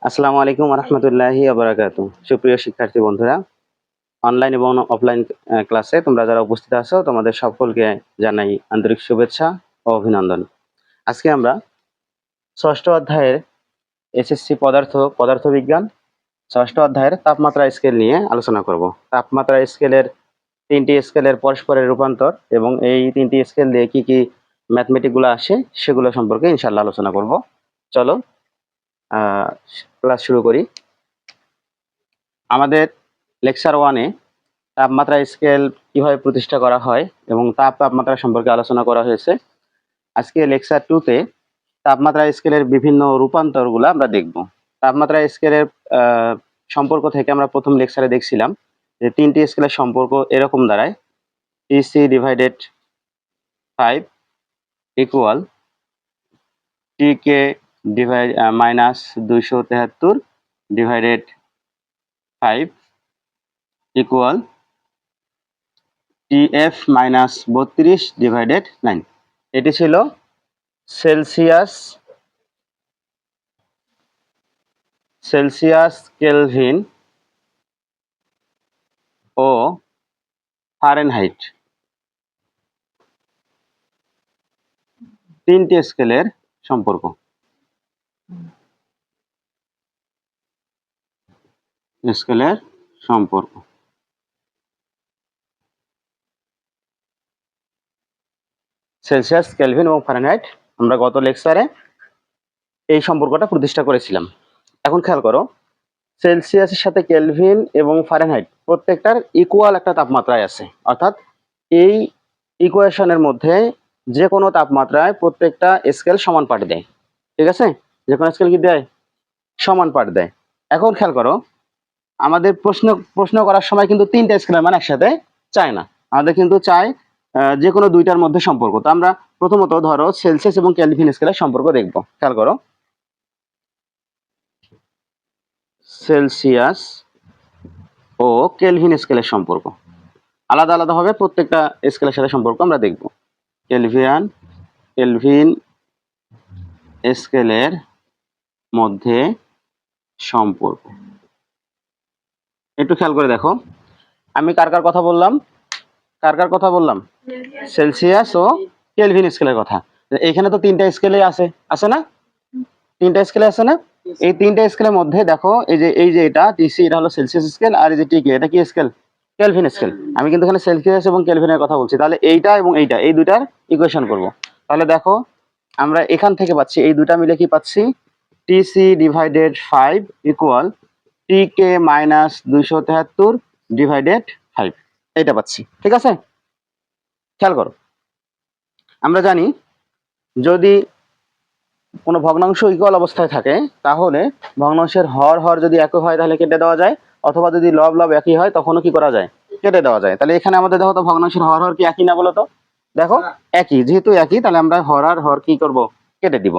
আসসালামু আলাইকুম রহমতুল্লাহি বারাকাতু। সুপ্রিয় শিক্ষার্থী বন্ধুরা, অনলাইন এবং অফলাইন ক্লাসে তোমরা যারা উপস্থিত আছো তোমাদের সকলকে জানাই আন্তরিক শুভেচ্ছা ও অভিনন্দন। আজকে আমরা ষষ্ঠ অধ্যায়ের এসএসসি পদার্থবিজ্ঞান ষষ্ঠ অধ্যায়ের তাপমাত্রা স্কেল নিয়ে আলোচনা করব। তাপমাত্রা স্কেলের তিনটি স্কেলের পরস্পরের রূপান্তর এবং এই তিনটি স্কেল দিয়ে কি কি ম্যাথমেটিকগুলো আসে সেগুলো সম্পর্কে ইনশাআল্লাহ আলোচনা করব। চলো ক্লাস শুরু করি। আমাদের লেকচার 1-এ তাপমাত্রা স্কেল কিভাবে প্রতিষ্ঠা করা হয় এবং তাপমাত্রা সম্পর্কে আলোচনা করা হয়েছে। আজকে লেকচার 2-তে তাপমাত্রা স্কেলের বিভিন্ন রূপান্তরগুলো আমরা দেখব। তাপমাত্রা স্কেলের সম্পর্ক থেকে আমরা প্রথম লেকচারে দেখছিলাম যে তিনটি স্কেলের সম্পর্ক এরকম দাঁড়ায়: টিসি ডিভাইডেড 5 ইকুয়াল টিকে minus 273 divided 5 equal TF minus 32 divided 9। এটি ছিল সেলসিয়াস, কেলভিন ও ফারেনহাইট তিনটি স্কেলের সম্পর্ক। সেলসিয়াস, কেলভিন এবং ফারেনহাইট আমরা গত লেকচারে এই সম্পর্কটা প্রতিষ্ঠা করেছিলাম। এখন খেয়াল করো, সেলসিয়াসের সাথে কেলভিন এবং ফারেনহাইট প্রত্যেকটার ইকুয়াল একটা তাপমাত্রায় আছে, অর্থাৎ এই ইকুয়েশনের মধ্যে যে কোনো তাপমাত্রায় প্রত্যেকটা স্কেল সমান পাঠ দেয়। ঠিক আছে, যে কোনো স্কেল কি দেয়? সমান পাঠ দেয়। এখন খেয়াল করো, আমাদের প্রশ্ন করার সময় কিন্তু তিনটা স্কেলের মান একসাথে চায় না, আমাদের কিন্তু চায় যে কোনো দুইটার মধ্যে সম্পর্ক। তো আমরা প্রথমত ধরো সেলসিয়াস এবং কেলভিন স্কেলের সম্পর্ক দেখব। খেয়াল করো, সেলসিয়াস ও কেলভিন স্কেলের সম্পর্ক আলাদা আলাদা হবে, প্রত্যেকটা স্কেলের সাথে সম্পর্ক আমরা দেখব। কেলভিন স্কেলের মধ্যে সম্পর্ক একটু খেয়াল করে দেখো, আমি কার কথা বললাম? সেলসিয়াস ও কেলভিন স্কেলের কথা। এখানে তো তিনটা স্কেলে আছে না? তিনটা স্কেলে আছে না? এই তিনটা স্কেলের মধ্যে দেখো, এই যে এটা টিসি, এটা হলো সেলসিয়াস স্কেল, আর এই যে টিকে, এটা কি স্কেল? Kelvin scale. আমি কিন্তু এখানে সেলসিয়াস এবং কেলভিনের কথা বলছি। তাহলে এইটা এবং এইটা, এই দুটার ইকুয়েশন করব। তাহলে দেখো, আমরা এখান থেকে পাচ্ছি, এই দুটা মিলে কি পাচ্ছি? টিসি ডিভাইডেড 5 ইকুয়াল টিকে মাইনাস 273 ডিভাইডেড 5, এটা পাচ্ছি। ঠিক আছে, খেয়াল করো, আমরা জানি যদি কোনো ভগ্নাংশ ইকুয়াল অবস্থায় থাকে তাহলে ভগ্নাংশের হর যদি একই হয় তাহলে কেটে দেওয়া যায়, অথবা যদি লব একই হয় তখনও কি করা যায়? কেটে দেওয়া যায়। তাহলে এখানে আমাদের দেখো তো ভগ্নাংশের হর কি একই না? বলো তো, দেখো একই, যেহেতু একই তাহলে আমরা হর কি করব? কেটে দিব।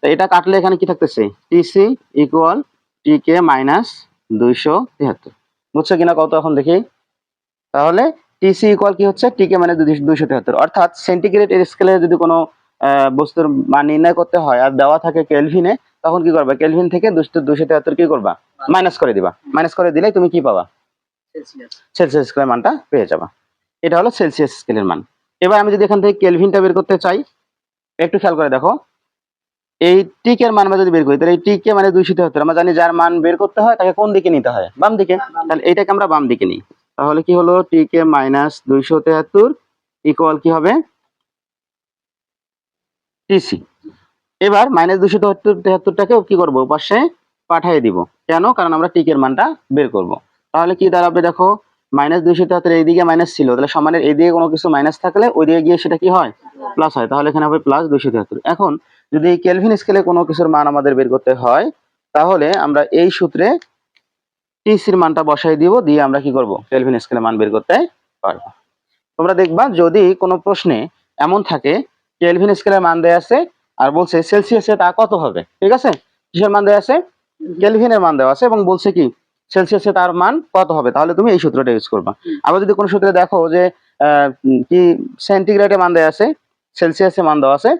তো এটা কাটলে এখানে কি থাকতেছে? টিসি ইকুয়াল টিকে মাইনাস 273। বুঝছো কিনা কত? এখন দেখি, তাহলে টিসি ইকুয়াল কি হচ্ছে? টিকে মানে 273। অর্থাৎ সেন্টিগ্রেড স্কেলে যদি কোনো বস্তুর মান নির্ণয় করতে হয় আর দেওয়া থাকে কেলভিনে, তখন কি করবা? কেলভিন থেকে 273 কি করবা? মাইনাস করে দিবা। মাইনাস করে দিলেই তুমি কি পাবা? সেলসিয়াস স্কেলের মানটা পেয়ে যাবা। এটা হলো সেলসিয়াস স্কেলের মান। এবার আমি যদি এখান থেকে কেলভিনটা বের করতে চাই, একটু খেয়াল করে দেখো, এই টিকের মান আমরা যদি বের করি, তাহলে এই টিকে মানে 273, আমরা জানি যার মান বের করতে হয় তাকে কোন দিকে নিতে হয়? বাম দিকে। তাহলে এইটাকে আমরা বাম দিকে নিই, তাহলে কি হলো? টিকে মাইনাস 273 ইকুয়াল কি হবে? টিসি। এবার মাইনাস 273টাকেও কি করবো? পাশে পাঠিয়ে দিব। কেন? কারণ আমরা টিকের মানটা বের করব। তাহলে কি দাঁড়াবে? দেখো, মাইনাস 273 এইদিকে মাইনাস ছিল, তাহলে সমানের এইদিকে কোনো কিছু মাইনাস থাকলে ওইদিকে গিয়ে সেটা কি হয়? প্লাস হয়। তাহলে এখানে হবে প্লাস 273। এখন যদি এই কেলভিন স্কেলে কোনো কিছুর মান আমাদের বের করতে হয়, তাহলে আমরা এই সূত্রে টিসির মানটা বসাই দিব, দিয়ে আমরা কি করব? কেলভিন স্কেলের মান বের করতে পারবো। তোমরা দেখবা যদি কোনো প্রশ্নে এমন থাকে কেলভিন স্কেলের মান দেয়া আছে আর বলছে সেলসিয়াসে তা কত হবে, ঠিক আছে? কিসের মান দেয়া আছে? কেলভিনের মান দেওয়া আছে এবং বলছে কি সেলসিয়াসে তার মান কত হবে, তাহলে তুমি এই সূত্রটা ইউজ করবা। আবার যদি কোনো সূত্রে দেখো যে কি সেন্টিগ্রেডে মান দেয়া আছে, সেলসিয়াসে মান দেওয়া আছে,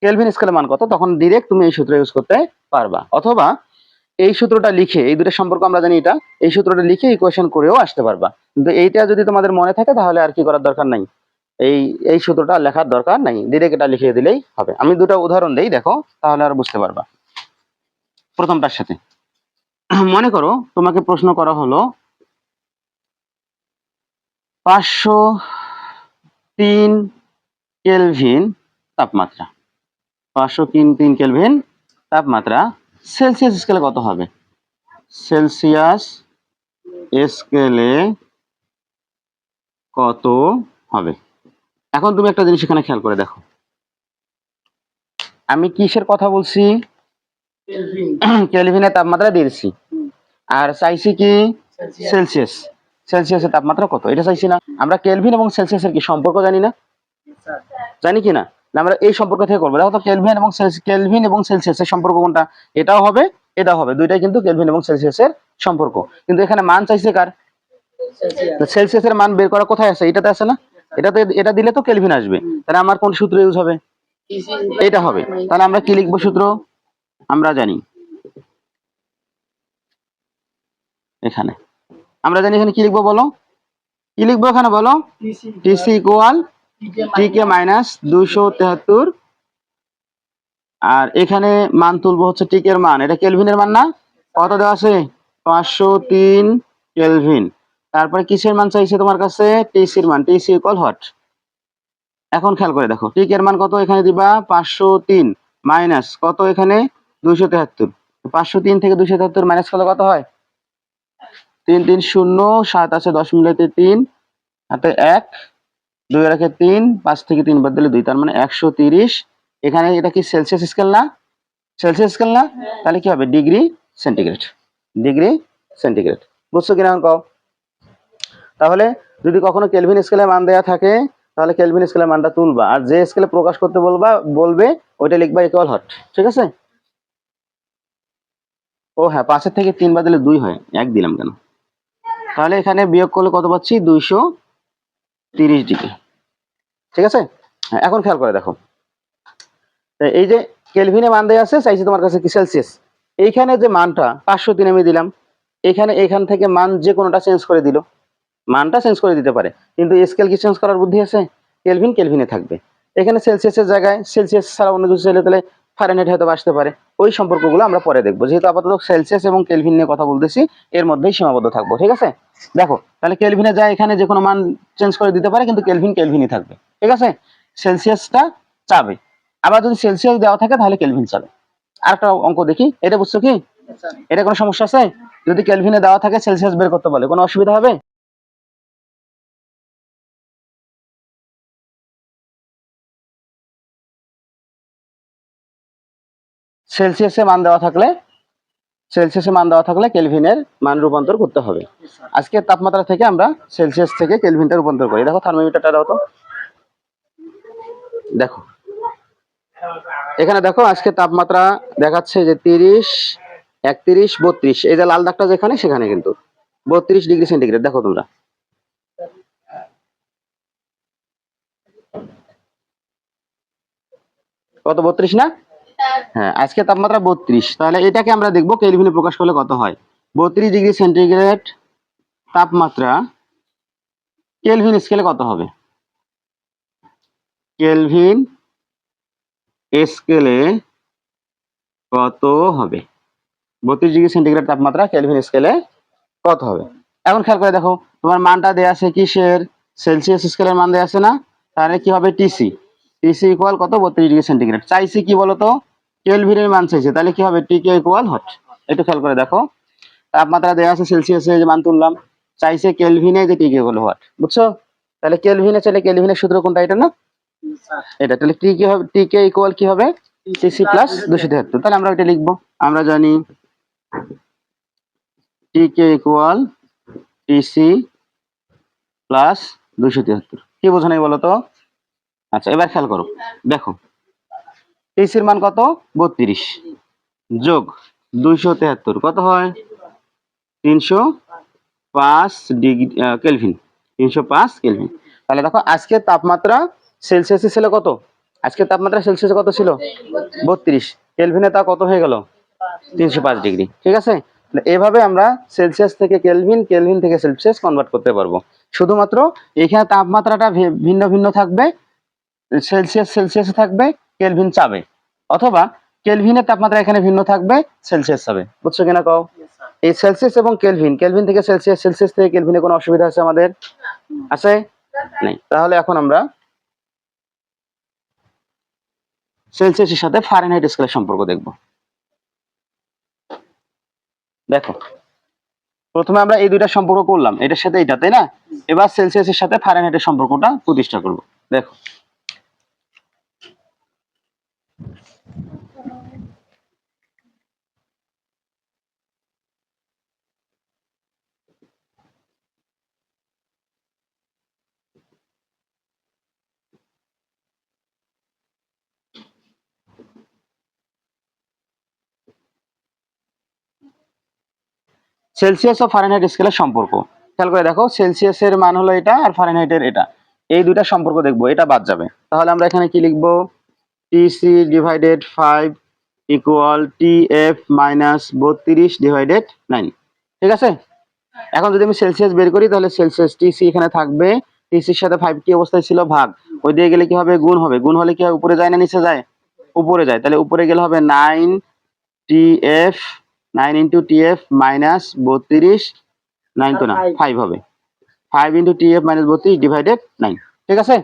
কেলভিন স্কেলের মান কত, তখন ডিরেক্ট তুমি এই সূত্র ইউজ করতে পারবা। অথবা এই সূত্রটা লিখে, এই দুটো সম্পর্ক আমরা জানি, এটা এই সূত্রটা লিখে ইকুয়েশন করেও আসতে পারবা, কিন্তু এইটা যদি তোমাদের মনে থাকে তাহলে আর কি করার দরকার নাই, এই এই সূত্রটা লেখার দরকার নাই, ডিরেক্ট এটা লিখে দিলেই হবে। আমি দুটো উদাহরণ দেই, দেখো তাহলে আর বুঝতে পারবা। প্রথমটার সাথে মনে করো তোমাকে প্রশ্ন করা হলো 503 কেলভিন তাপমাত্রা, 503 কেলভিন তাপমাত্রা সেলসিয়াস স্কেলে কত হবে? সেলসিয়াস স্কেলে কত হবে? এখন তুমি একটা জিনিস এখানে খেয়াল করে দেখো, আমি কিসের কথা বলছি? কেলভিনের তাপমাত্রা দিয়েছি, আর চাইছি কি সেলসিয়াস, সেলসিয়াসের তাপমাত্রা কত এটা চাইছি না? আমরা কেলভিন এবং সেলসিয়াসের কি সম্পর্ক জানি না? জানি কি না? আমরা এই সম্পর্ক থেকে করবো। দেখো তো কেলভিন এবং সেলসিয়াসের সম্পর্ক কোনটা? এটাও হবে, এটাও হবে, দুইটাই কিন্তু কেলভিন এবং সেলসিয়াসের সম্পর্ক। কিন্তু এখানে মান চাইছে কার? সেলসিয়াসের মান বের করা কোথায় আছে? এটাতে আছে না? এটাতে, এটা দিলে তো কেলভিন আসবে, তাহলে আমার কোন সূত্র ইউজ হবে? এটা হবে। তাহলে আমরা কি লিখবো সূত্র? আমরা জানি এখানে, আমরা জানি এখানে কি লিখবো বলো? কি লিখবো এখানে বলো? টিসি ইকুয়াল টিকে মাইনাস 273, আর এখানে মান তুলবো হচ্ছে টিকের মান, এটা কেলভিনের মান না? কত দেওয়া আছে? 503 কেলভিন। তারপরে কিসের মান চাইছে তোমার কাছে? টিসির মান। TC equal hot. এখন খেয়াল করে দেখো, টিকের মান কত? এখানে দিবা 503 মাইনাস কত? এখানে 273। 503 থেকে 273 মাইনাস করলে কত হয়? 3 3 0, 7 আছে 10 মিলাইতে 3, হাতে 1, 2 রাখে 3, 5 থেকে 3 বাদ দিলে 2, তার মানে 130। এখানে এটা কি সেলসিয়াস স্কেল না? সেলসিয়াস স্কেল না? তাহলে কি হবে? Degree centigrade. Degree centigrade. বুঝছো কিনা কও? তাহলে যদি কখনো কেলভিন স্কেলে মান দেয়া থাকে তাহলে কেলভিন স্কেলের মানটা তুলবা, আর যে স্কেলে প্রকাশ করতে বলবে ওইটা লিখবা ইকুয়াল হট। ঠিক আছে? ও হ্যাঁ, 5 থেকে 3 বাদ দিলে 2 হয়, 1 দিলাম কেন? তাহলে এখানে বিয়োগ করলে কত পাচ্ছি? 230 ডিগ্রি। ঠিক আছে? হ্যাঁ, এখন খেয়াল করে দেখো, এই যে কেলভিনে মান দেয়া আছে, চাইছি তোমার কাছে কি সেলসিয়াস। এইখানে যে মানটা 503 আমি দিলাম, এখান থেকে মান যে কোনোটা চেঞ্জ করে দিল, মানটা চেঞ্জ করে দিতে পারে, কিন্তু স্কেল কি চেঞ্জ করার বুদ্ধি আছে? কেলভিন কেলভিনে থাকবে। এখানে সেলসিয়াসের জায়গায় সেলসিয়াস ছাড়া অন্য কিছু চাইলে তাহলে ফারেনহাইট হয়তো আসতে পারে। ওই সম্পর্কগুলো আমরা পরে দেখবো, যেহেতু আপাতত সেলসিয়াস এবং কেলভিন নিয়ে কথা বলতেছি, এর মধ্যেই সীমাবদ্ধ থাকবো। ঠিক আছে? দেখো তাহলে কেলভিনে যায় এখানে যে কোনো মান চেঞ্জ করে দিতে পারে, কিন্তু কেলভিন কেলভিনই থাকবে। ঠিক আছে? সেলসিয়াসটা চাবে, আবার যদি সেলসিয়াস দেওয়া থাকে তাহলে কেলভিন চাবে। আরেকটা অঙ্ক দেখি, এটা বুঝছো কি? এটা কোনো সমস্যা আছে? যদি কেলভিনে দেওয়া থাকে সেলসিয়াস বের করতে বলে, কোনো অসুবিধা হবে? সেলসিয়াসে মান দেওয়া থাকলে, কেলভিনের মান রূপান্তর করতে হবে। আজকের তাপমাত্রা থেকে আমরা সেলসিয়াস থেকে কেলভিনটা রূপান্তর করি। দেখো থার্মোমিটারটা দাও তো। দেখো এখানে দেখো, আজকে তাপমাত্রা দেখাচ্ছে যে 30, 31, 32, এই যে লাল দাগটা যেখানে, সেখানে কিন্তু 32 ডিগ্রি সেন্টিগ্রেড। দেখো তোমরা, কত? 32 না? হ্যাঁ, আজকে তাপমাত্রা 32। তাহলে এটাকে আমরা দেখবো কেলভিনে প্রকাশ করলে কত হয়। 32 ডিগ্রি সেন্টিগ্রেড তাপমাত্রা কেলভিন স্কেলে কত হবে? কেলভিন স্কেলে কত হবে? 32 ডিগ্রি সেন্টিগ্রেড তাপমাত্রা কেলভিন স্কেলে কত হবে? এখন খেয়াল করে দেখো, তোমার মানটা দেয়া আছে কিসের? সেলসিয়াস স্কেলের মান দেয়া আছে না? তাহলে কি হবে? টিসি। টিসি ইকুয়াল কত? 32 ডিগ্রি সেন্টিগ্রেড। চাইছি কি বলতো? কেলভিনের মান চাইছে, তাহলে কি হবে? টিকে ইকুয়াল হট। একটু খেয়াল করে দেখো, তাপমাত্রা দেয়া আছে সেলসিয়াসে, যে মান তুললাম, চাইছে কেলভিনে, যে টিকে ইকুয়াল হট। বুঝছো? তাহলে কেলভিনে চাইলে কেলভিনের সূত্র কোনটা? এটা না? এটা। তাহলে টিকে হবে, টিকে ইকুয়াল কি হবে? TC plus 273। তাহলে আমরা এটা লিখবো। আমরা জানি টিকে ইকুয়াল টিসি প্লাস 273। কি বোঝো নাই বলো তো? আচ্ছা, এবার খেয়াল করো, দেখো টিসির মান কত? 32 যোগ 273 কত হয়? 305 ডিগ্রি কেলভিন। 305 কেলভিন। তাহলে দেখো আজকে তাপমাত্রা সেলসিয়াসে ছিল কত? আজকে তাপমাত্রা সেলসিয়াসে কত ছিল? 32। কেলভিনে তা কত হয়ে গেল? 305 ডিগ্রি। ঠিক আছে, এভাবে আমরা সেলসিয়াস থেকে কেলভিন, কেলভিন থেকে সেলসিয়াস কনভার্ট করতে পারবো। শুধুমাত্র এখানে তাপমাত্রাটা ভিন্ন ভিন্ন থাকবে, সেলসিয়াস সেলসিয়াসে থাকবে, কেলভিন চাবে, অথবা কেলভিনের তাপমাত্রা এখানে ভিন্ন থাকবে, সেলসিয়াস চাবে। বুঝছো কিনা কও? এই সেলসিয়াস এবং কেলভিন, কেলভিন থেকে সেলসিয়াস, সেলসিয়াস থেকে কেলভিনে কোনো অসুবিধা আছে আমাদের? আছে? নেই। তাহলে এখন আমরা সেলসিয়াসের সাথে ফারেনহাইট স্কেলের সম্পর্ক দেখব। দেখো, প্রথমে আমরা এই দুইটা সম্পর্ক করলাম, এটার সাথে এটা, তাই না? এবার সেলসিয়াসের সাথে ফারেনহাইটের সম্পর্কটা প্রতিষ্ঠা করব। দেখো, সেলসিয়াস ও ফারেনহাইট স্কেলের সম্পর্ক খেয়াল করে দেখো, সেলসিয়াসের মান হলো এটা আর ফারেনহাইটের এটা, এই দুইটা সম্পর্ক দেখবো, এটা বাদ যাবে। তাহলে আমরা এখানে কি লিখবো? TC divided 5 equal TF minus 32 divided 9। ঠিক আছে, এখন যদি আমি সেলসিয়াস বের করি তাহলে সেলসিয়াস টিসি এখানে থাকবে, টিসির সাথে 5 কি অবস্থায় ছিল? ভাগ। ওই দিয়ে গেলে কি হবে? গুণ হবে। গুণ হলে কি হয়? উপরে যায় না নিচে যায়? উপরে যায়। তাহলে উপরে গেলে হবে 9 টিএফ, 9 ইন্টু টিএফ মাইনাস 32, 9 তো না 5 হবে, 5 ইন্টু টিএফ মাইনাস 32 ডিভাইডেড 9। ঠিক আছে,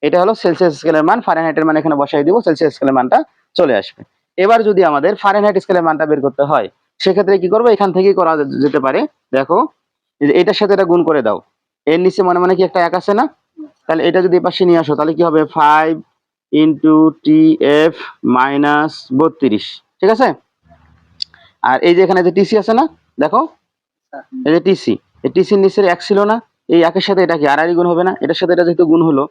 এটা হলো সেলসিয়াস স্কেলের মান। ফারেনহাইটের মান এখানে বসাই দিব, সেলসিয়াস স্কেলের মানটা চলে আসবে। এবার যদি আমাদের ফারেনহাইট স্কেলের মানটা বের করতে হয়, সেক্ষেত্রে কি করবো? এখান থেকেই করা যেতে পারে। দেখো, এটার সাথে এটা গুণ করে দাও, এর নিচে মনে মনে কি একটা 1 আছে না? তাহলে এটা যদি পাশে নিয়ে আসো তাহলে কি হবে? 5 ইন্টু টিএফ মাইনাস 32। ঠিক আছে, আর এই যে এখানে যে টিসি আছে না, দেখো এই যে টিসি, এই টিসির নিচের 1 ছিল না? এই 1 এর সাথে এটা কি আর গুণ হবে না? এটার সাথে এটা যেহেতু গুণ হলো,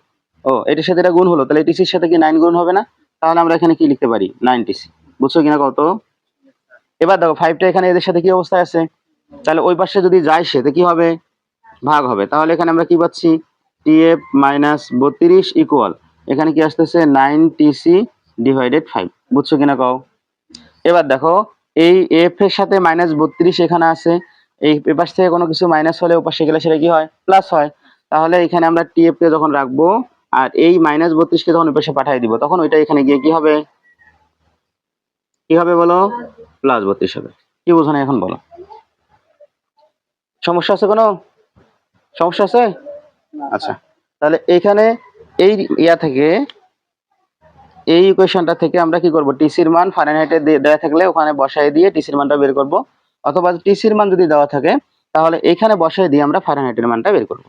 এটার সাথে এটা গুণ হলো, তাহলে টিসির সাথে কি 9 গুণ হবে না? তাহলে আমরা এখানে কি লিখতে পারি? 9 টিসি। বুঝছো কিনা কত? এবার দেখো 5টা এখানে এদের সাথে কি অবস্থায় আছে, তাহলে ওই পাশে যদি যায় সেটা কি হবে? ভাগ হবে। তাহলে এখানে আমরা কি পাচ্ছি? টিএফ মাইনাস 32 ইকুয়াল, এখানে কি আসতেছে? 9 টিসি ডিভাইডেড 5। বুঝছো কিনা কও? এবার দেখো, এই এফ এর সাথে মাইনাস 32 এখানে আছে, এই এপাশ থেকে কোনো কিছু মাইনাস হলে ওপাশে গেলে সেটা কি হয়? প্লাস হয়। তাহলে এখানে আমরা টিএফ কে যখন রাখবো আর এই মাইনাস 32 কে যখন ওপাশে পাঠিয়ে দিব, তখন ওইটা এখানে গিয়ে কি হবে? কি হবে বলো? প্লাস 32 হবে। কি বোঝো না এখন বলো? সমস্যা আছে কোনো? সমস্যা আছে? আচ্ছা, তাহলে এখানে এই ইয়া থেকে, এই ইকুয়েশনটা থেকে আমরা কি করব? টিসির মান ফারেনহাইটে দেওয়া থাকলে ওখানে বসায় দিয়ে টিসির মানটা বের করব, অথবা টিসির মান যদি দেওয়া থাকে তাহলে এখানে বসায় দিয়ে আমরা ফারেনহাইটের মানটা বের করব।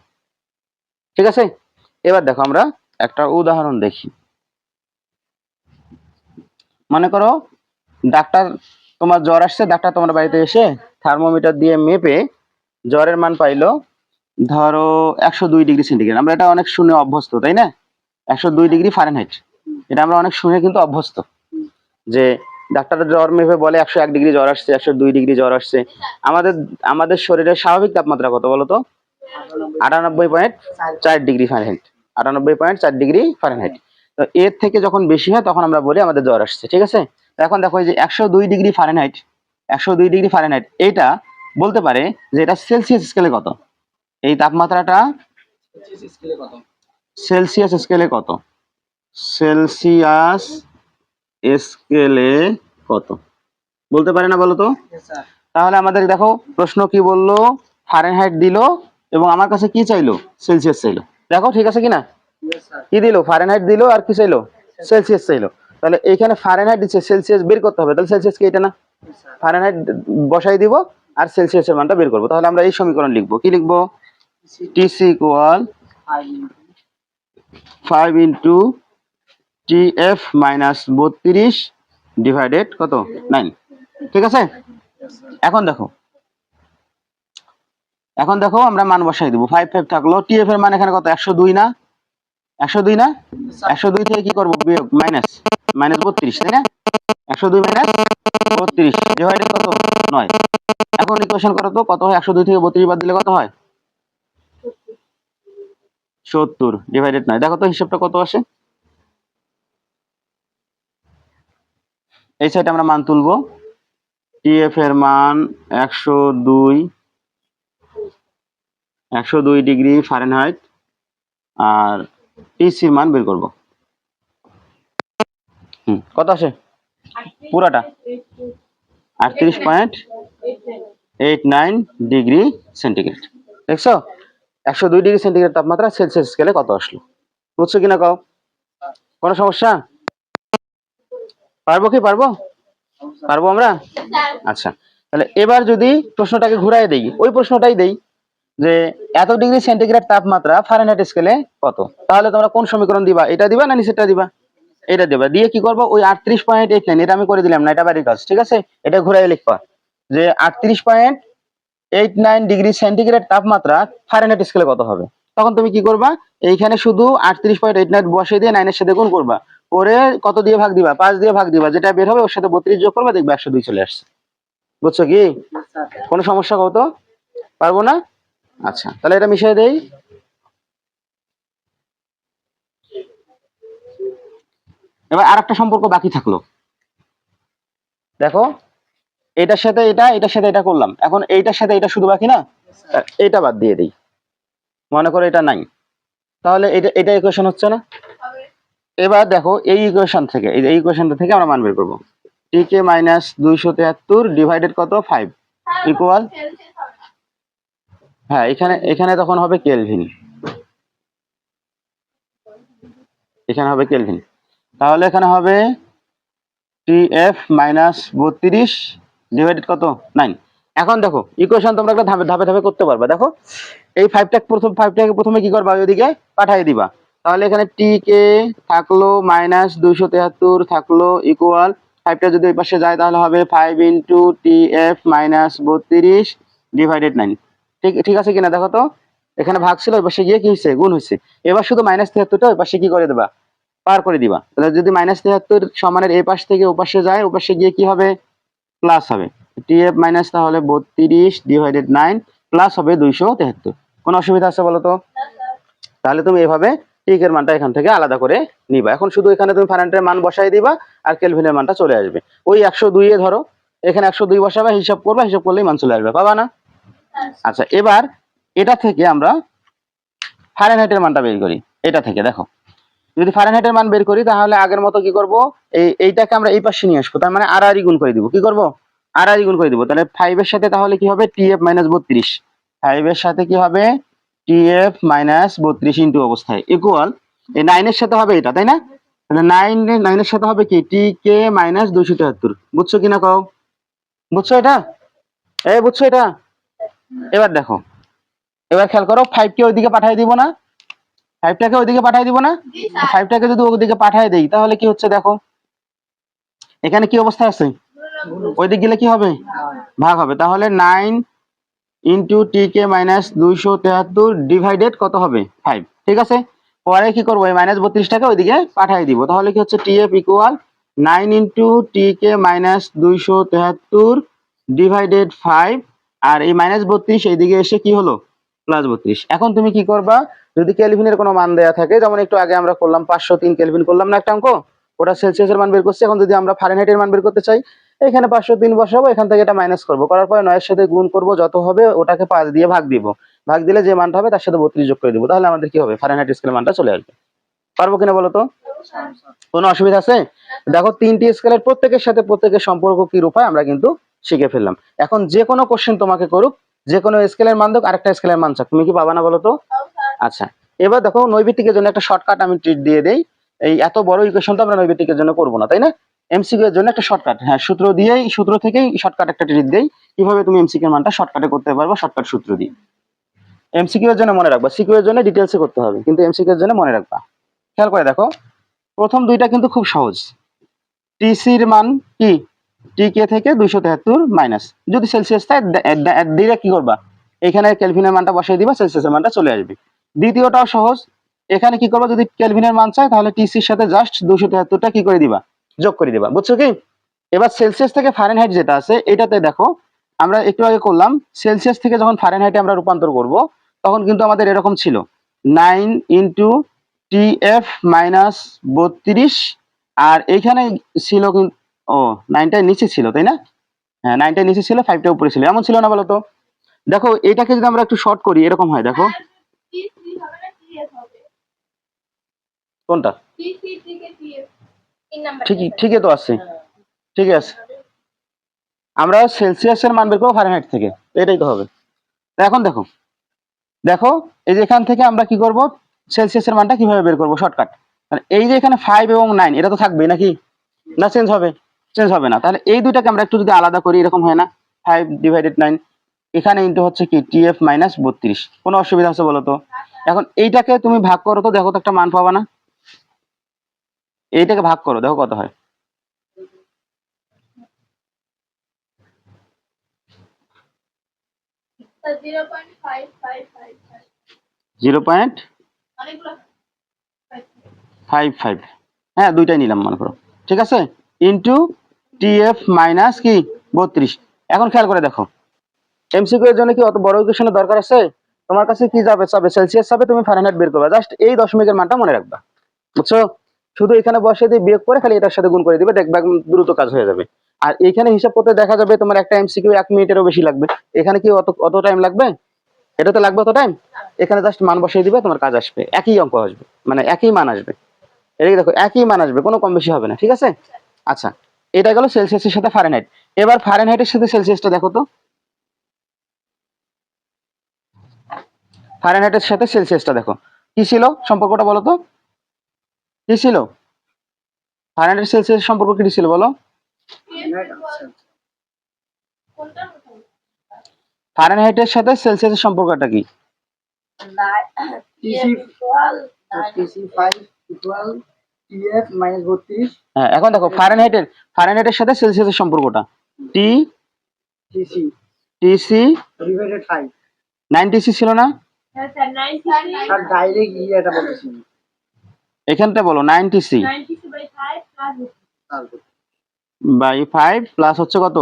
ঠিক আছে, এবার দেখো আমরা একটা উদাহরণ দেখি। মনে করো ডাক্তার, তোমার জ্বর আসছে, ডাক্তার তোমার বাড়িতে এসে থার্মোমিটার দিয়ে মেপে জ্বরের মান পাইলো ধরো 102 ডিগ্রি সেন্টিগ্রেড। আমরা এটা অনেক শুনে অভ্যস্ত, তাই না? 102 ডিগ্রি ফারেনহাইট, এটা আমরা অনেক শুনে কিন্তু অভ্যস্ত, যে ডাক্তারের জ্বর মেপে বলে 101 ডিগ্রি জ্বর আসছে, 102 ডিগ্রি জ্বর আসছে। আমাদের আমাদের শরীরের স্বাভাবিক তাপমাত্রা কত বলতো? 98.4 ডিগ্রি ফারেনহাইট। 98.4 degree Fahrenheit. তো এর থেকে যখন বেশি হয় তখন আমরা বলি আমাদের জ্বর আসছে। ঠিক আছে, এখন দেখো এই যে 102 ডিগ্রি ফারেনহাইট, 102 ডিগ্রি ফারেনহাইট, এটা বলতে পারে যে এটা সেলসিয়াস স্কেলে কত? এই তাপমাত্রাটা সেলসিয়াস স্কেলে কত? সেলসিয়াস স্কেলে কত বলতে পারে না বলো তো? তাহলে আমাদের দেখো প্রশ্ন কি বললো? ফারেনহাইট দিল এবং আমার কাছে কি চাইলো? সেলসিয়াস চাইলো। দেখো ঠিক আছে কিনা? কি দিল? ফারেনহাইট দিল আর কি চাইলো? সেলসিয়াস চাইলো। তাহলে এইখানে ফারেনহাইট দিচ্ছে, সেলসিয়াস বের করতে হবে, তাহলে সেলসিয়াস কি এটা না? ফারেনহাইট বসাই দিব আর সেলসিয়াসের মানটা বের করবো। তাহলে আমরা এই সমীকরণ লিখবো, কি লিখবো? TC equal 5 into TF minus 32 divided কত? 9। ঠিক আছে, এখন দেখো, এখন দেখো আমরা মান বসাই দিব। 5 5 থাকলো, টিএফ এর মান এখানে কত? 102 না? 102 না? 102 থেকে কি করব? বিয়োগ, মাইনাস, মাইনাস 32, তাই না? 102 মাইনাস 32 ডিভাইডেড কত? 9। এখন ইকুয়েশন করো তো, কত হয়? 102 থেকে 32 বাদ দিলে কত হয়? 70 ডিভাইডেড 9। দেখো তো হিসাবটা কত আসে। এই সাইডে আমরা মান তুলবো, টিএফ এর মান 102 ডিগ্রি ফারেনহাইট আর টিসির মান বের করব। কত আসে পুরাটা? 38.89 ডিগ্রি সেন্টিগ্রেড। দেখছো 102 ডিগ্রি সেন্টিগ্রেড তাপমাত্রা সেলসিয়াস স্কেলে কত আসলো? বুঝছো কিনা কও? কোনো সমস্যা? পারবো আমরা? আচ্ছা, তাহলে এবার যদি প্রশ্নটাকে ঘুরাই দেই, ওই প্রশ্নটাই দেই যে এত ডিগ্রি সেন্টিগ্রেড তাপমাত্রা ফারেনহাইট স্কেলে কত, তাহলে তোমরা কোন সমীকরণ দিবা? এটা দিবা না নিচেরটা দিবা? এটা দিবা। দিয়ে কি করবো, ওই 38.89, এটা আমি করে দিলাম না, এটা বাড়ির কাজ, ঠিক আছে? এটা ঘুরাই লিখবা যে 38.89 ডিগ্রি সেন্টিগ্রেড তাপমাত্রা ফারেনহাইট স্কেলে কত হবে। তখন তুমি কি করবা, এইখানে শুধু 38.89 বসিয়ে দিয়ে 9 এর সাথে গুণ করবা, করে কত দিয়ে ভাগ দিবা? 5 দিয়ে ভাগ দিবা, যেটা বের হবে ওর সাথে 32 যোগ করবা, দেখবে 102 চলে আসছে। বুঝছো কি? কোনো সমস্যা কত? পারবো না? আচ্ছা, তাহলে এটা মিশিয়ে দেই। এবার আরেকটা সম্পর্ক বাকি থাকলো, দেখো এটার সাথে এটা, এটার সাথে এটা করলাম, এখন এইটার সাথে এটা শুধু বাকি না, এটা বাদ দিয়ে দিই, মনে করো এটা নাই, তাহলে এটা ইকুয়েশন হচ্ছে না? এবার দেখো এই ইকুয়েশন থেকে, এই ইকুয়েশনটা থেকে আমরা মান বের করবো। টিকে মাইনাস 273 ডিভাইডেড কত 5 ইকুয়াল, হ্যাঁ এখানে তখন হবে কেলভিন, এখানে হবে কেলভিন, তাহলে এখানে হবে টিএফ মাইনাস 32 ডিভাইডেড কত 9। এখন দেখো ইকুয়েশন তোমরা একটা ধাপে ধাপে ধাপে করতে পারবা। দেখো এই 5টাকে প্রথমে কি করবা, ওইদিকে পাঠিয়ে দিবা, তাহলে এখানে টি কে থাকলো মাইনাস 273 থাকলো ইকুয়াল 5টা যদি ওই পাশে যায় তাহলে হবে 5 ইন্টু টিএফ মাইনাস 32 ডিভাইডেড 9। ঠিক আছে কিনা দেখো তো, এখানে ভাগ ছিল, ওই পাশে গিয়ে কি হয়েছে, গুণ হয়েছে। এবার শুধু মাইনাস 73টা ওই পাশে কি করে দেবা, পার করে দিবা, তাহলে যদি মাইনাস 73 সমানের এই পাশ থেকে ও পাশে যায়, ও পাশে গিয়ে কি হবে, প্লাস হবে। টিএফ মাইনাস তাহলে 32 ডিভাইডেড 9 প্লাস হবে 273। কোনো অসুবিধা আছে বলো তো? তাহলে তুমি এভাবে টিক এর মানটা এখান থেকে আলাদা করে নিবা। এখন শুধু এখানে তুমি ফারেনহাইটের মান বসাই দিবা আর কেলভিনের মানটা চলে আসবে। ওই 102 এ ধরো, এখানে 102 বসাবা, হিসাব করবা, হিসাব করলেই মান চলে আসবে, পাবা না? আচ্ছা, এবার এটা থেকে আমরা ফারেনহাইটের মানটা বের করি। এটা থেকে দেখো, যদি ফারেনহাইটের মান বের করি তাহলে আগের মতো কি করব, এইটাকে আমরা এই পাশে নিয়ে আসবো, তার মানে আর গুণ করে দিব। কি করব, আর গুণ করে দিব, তাহলে 5 এর সাথে তাহলে কি হবে, টিএফ মাইনাস 32, 5 এর সাথে কি হবে, টিএফ মাইনাস 32 ইন্টু অবস্থায় ইকুয়াল, এই 9 এর সাথে হবে এটা, তাই না? তাহলে 9 এর সাথে হবে কি, টি কে মাইনাস 273। বুঝছো কিনা কও? বুঝছো এটা? বুঝছো এটা? এবার দেখো, এবার খেয়াল করো, 5 কে ওইদিকে পাঠিয়ে দিব না, 5টাকে ওইদিকে পাঠিয়ে দিব না, 5টাকে যদি ওইদিকে পাঠিয়ে দেই তাহলে কি হচ্ছে দেখো, এখানে কি অবস্থা আছে, ওইদিকে গেলে কি হবে, ভাগ হবে। তাহলে 9 ইন্টু টি কে মাইনাস 273 ডিভাইডেড কত হবে 5। ঠিক আছে, পরে কি করবো, এই মাইনাস 32টাকে ওইদিকে পাঠিয়ে দিব, তাহলে কি হচ্ছে টিএফ ইকুয়াল 9 ইন্টু টি কে মাইনাস 273 ডিভাইডেড 5, আর এই মাইনাস 32 এইদিকে এসে কি হলো, প্লাস 32। এখন তুমি কি করবা, যদি কেলভিনের কোনো মান দেয়া থাকে, যেমন একটু আগে আমরা করলাম 503 কেলভিন করলাম না একটা অঙ্ক, ওটা সেলসিয়াসের মান বের করছি। এখন যদি আমরা ফারেনহাইটের মান বের করতে চাই, এখানে 503 বসাবো, এখান থেকে এটা মাইনাস করবো, করার পরে 9 এর সাথে গুণ করবো, যত হবে ওটাকে 5 দিয়ে ভাগ দিব, ভাগ দিলে যে মানটা হবে তার সাথে 32 যোগ করে দিব, তাহলে আমাদের কি হবে, ফারেনহাইট স্কেলের মানটা চলে আসবে। পারবো কিনা বলো তো? কোনো অসুবিধা আছে? দেখো 3টি স্কেলের প্রত্যেকের সাথে প্রত্যেকের সম্পর্ক কি রূপ হয় আমরা কিন্তু শিখে ফেললাম। এখন যে কোনো কোশ্চেন তোমাকে করুক, যে কোনো স্কেলের মান হোক, আরেকটা স্কেলের মান চাক, তুমি কি পাবা না বলো তো? আচ্ছা, এবার দেখো নৈবিত্তিকের জন্য একটা শর্টকাট আমি ট্রিট দিয়ে দেই। এই এত বড় ইকুয়েশন তো আমরা নৈবিত্তিকের জন্য করবো না, তাই না? এমসিকিউ এর জন্য একটা শর্টকাট, হ্যাঁ সূত্র থেকেই শর্টকাট একটা ট্রিট দেই, কিভাবে তুমি এমসিকিউ এর মানটা শর্টকাটে করতে পারবে, শর্টকাট সূত্র দিয়ে। এমসিকিউ এর জন্য মনে রাখবা, সিকিউ এর জন্য ডিটেলসে করতে হবে, কিন্তু এমসিকিউ এর জন্য মনে রাখবা। খেয়াল করে দেখো, প্রথম দুইটা কিন্তু খুব সহজ। টিসির মান কি, টি কে থেকে 273 মাইনাস, যদি সেলসিয়াস থাকে ডিরেক্ট কি করবা, এখানে কেলভিনের মানটা বসাই দিবা, সেলসিয়াসের মানটা চলে আসবে। দ্বিতীয়টাও সহজ, এখানে কি করবা, যদি কেলভিনের মান চাই তাহলে টিসির সাথে জাস্ট 273টা কি করে দিবা, যোগ করে দিবা। বুঝছো কি? এবার সেলসিয়াস থেকে ফারেনহাইট যেটা আছে, এটাতে দেখো আমরা একটু আগে করলাম, সেলসিয়াস থেকে যখন ফারেনহাইটে আমরা রূপান্তর করব, তখন কিন্তু আমাদের এরকম ছিল 9 ইন্টু টিএফ মাইনাস 32, আর এইখানে ছিল, ও 9টার নিচে ছিল, তাই না? হ্যাঁ 9টা নিচে ছিল 5টা উপরে ছিল, এমন ছিল না বলো তো? দেখো এটাকে যদি আমরা একটু শর্ট করি এরকম হয়, দেখো কোনটা ঠিকই তো আছে, ঠিক আছে। আমরা সেলসিয়াসের মান বের করবো ফারেনহাইট থেকে, এটাই তো হবে। এখন দেখো দেখো এই যে এখান থেকে আমরা কি করব, সেলসিয়াসের মানটা কিভাবে বের করবো শর্টকাট। এই যে এখানে 5 এবং 9 এটা তো থাকবেই নাকি, না চেঞ্জ হবে? চেঞ্জ হবে না। তাহলে এই দুইটাকে আমরা একটু যদি আলাদা করি এরকম হয় না, 5/9 এখানে ইন্টু হচ্ছে কি TF মাইনাস 32। কোনো অসুবিধা আছে বলো তো? এখন এইটাকে তুমি ভাগ করো তো, দেখো তো একটা মান পাবা না? এইটাকে ভাগ করো, দেখো কত হয়। 0.55, হ্যাঁ দুইটাই নিলাম মনে করো, ঠিক আছে, ইন্টু TF মাইনাস কি 32। এখন খেয়াল করে দেখো, এমসিকিউ এর জন্য কি অত বড় ইকুয়েশনের দরকার আছে? তোমার কাছে কি যাবে, সেলসিয়াস যাবে, তুমি ফারেনহাইট বের করবে, জাস্ট এই দশমিকের মানটা মনে রাখবা, বুঝছো? শুধু এখানে বসে দিয়ে বিয়োগ করে খালি এটার সাথে গুণ করে দিবে, দেখবে একদম দ্রুত কাজ হয়ে যাবে। আর এখানে হিসাব করতে দেখা যাবে তোমার একটা এমসিকিউ 1 মিনিটেরও বেশি লাগবে। এখানে কি অত টাইম লাগবে? এটাতে লাগবে অত টাইম? এখানে জাস্ট মান বসিয়ে দিবে, তোমার কাজ আসবে, একই অঙ্ক আসবে, মানে একই মান আসবে। এই দেখো একই মান আসবে, কোনো কম বেশি হবে না, ঠিক আছে? আচ্ছা, এটা গেল সেলসিয়াসের সাথে ফারেনহাইট। এবার ফারেনহাইটের সাথে সেলসিয়াসটা দেখো তো, ফারেনহাইটের সাথে সেলসিয়াসটা দেখো কি ছিল সম্পর্কটা, বলো তো কি ছিল? ফারেনহাইট সেলসিয়াস সম্পর্ক কি ছিল বলো? ফারেনহাইটের সাথে সেলসিয়াসের সম্পর্কটা কি? হ্যাঁ এখন দেখো ফারেনহাইটের সাথে সেলসিয়াসের সম্পর্কটা TC 9TC ছিল না? এখানটা বলো 9TC বাই 5 প্লাস হচ্ছে কত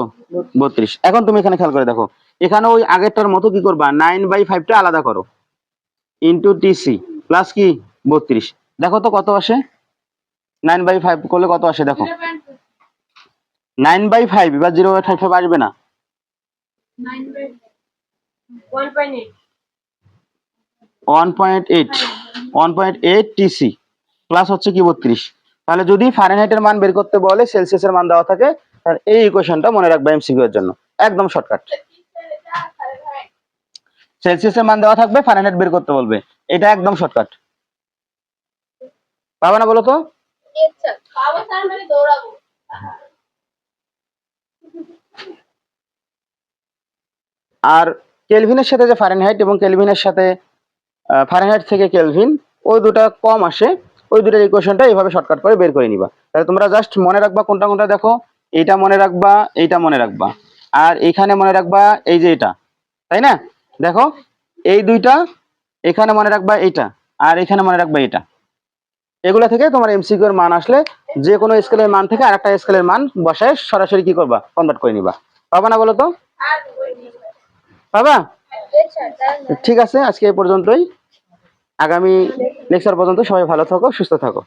32। এখন তুমি এখানে খেয়াল করে দেখো, এখানে ওই আগেরটার মতো কি করবা, 9/5টা আলাদা করো, ইন্টু TC প্লাস কি 32। দেখো তো কত আসে, 9/5 করলে কত আসে দেখো, 9/5 এবার 0/55 আসবে না, 1.8 TC প্লাস হচ্ছে কি 32। তাহলে যদি ফারেনহাইটের মান বের করতে বলে সেলসিয়াসের মান দেওয়া থাকে, তাহলে এই ইকুয়েশনটা মনে রাখবে এমসিকিউ এর জন্য, একদম শর্টকাট। সেলসিয়াসের মান দেওয়া থাকবে, ফারেনহাইট বের করতে বলবে, এটা একদম শর্টকাট। পাবা না বলো তো? আর কেলভিনের সাথে যে ফারেনহাইট এবং কেলভিনের সাথে ফারেনহাইট থেকে কেলভিন, ওই দুটা কম আসে, ওই দুটার ইকুয়েশনটা এইভাবে শর্টকাট করে বের করে নিবা। তাহলে তোমরা জাস্ট মনে রাখবা কোনটা কোনটা, দেখো এইটা মনে রাখবা, এইটা মনে রাখবা, আর এইখানে মনে রাখবা এই যে এটা, তাই না? দেখো এই দুইটা এখানে মনে রাখবা এইটা, আর এখানে মনে রাখবা এটা। এগুলা থেকে তোমার এমসিকিউ এর মান আসলে যে কোনো স্কেলের মান থেকে আরেকটা স্কেলের মান বসায় সরাসরি কি করবা, কনভার্ট করে নিবা। পাবা না বলো তো? পাবা? ঠিক আছে, আজকে এই পর্যন্তই। আগামী লেকচার পর্যন্ত সবাই ভালো থাকো, সুস্থ থাকো।